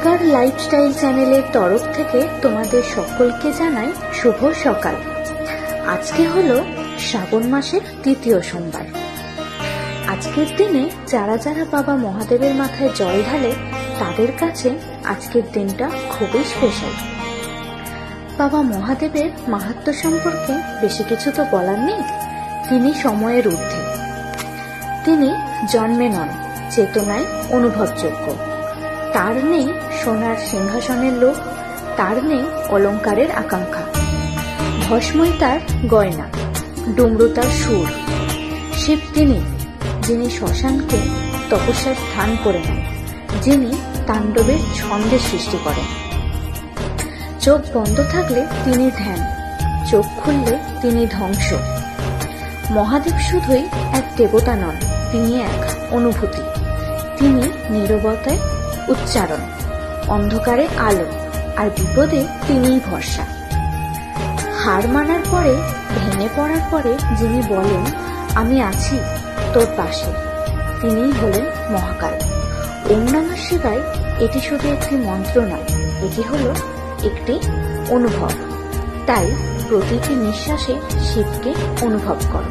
Oscar lifestyle চ্যানেলের তরফ থেকে তোমাদের সকলকে জানাই শুভ সকাল। আজকে হলো শ্রাবণ মাসের তৃতীয় সোমবার। আজকের দিনে যারা যারা বাবা মহাদেবের মাথায় জল ঢালে তাদের কাছে আজকের দিনটা খুবই স্পেশাল। বাবা মহাদেবের মাহাত্ম্য সম্পর্কে বেশি কিছু তো বলার নেই। তিনি সময়ের ঊর্ধ্বে, তিনি জন্মে নন, চেতনায় অনুভবযোগ্য। তার নেই সোনার সিংহাসনের লোভ, তার নেই অলংকারের আকাঙ্ক্ষা। ভস্মই তার গয়না, ডুমরু তার সুর। শিব তিনি, যিনি শ্মশানকে তপস্যার স্থান করে নেন, যিনি তাণ্ডবের ছন্দের সৃষ্টি করেন। চোখ বন্ধ থাকলে তিনি ধ্যান, চোখ খুললে তিনি ধ্বংস। মহাদেব শুধুই এক দেবতা নন, তিনি এক অনুভূতি। তিনি নীরবতায় উচ্চারণ, অন্ধকারে আলো, আর বিপদে তিনিই ভরসা। হার মানার পরে, ভেঙে পড়ার পরে যিনি বলেন আমি আছি তোর পাশে, তিনিই হলেন মহাকাল। ওম নমঃ শিবায় এটি শুধু একটি মন্ত্র নয়, এটি হলো একটি অনুভব। তাই প্রতিটি নিঃশ্বাসে শিবকে অনুভব করো।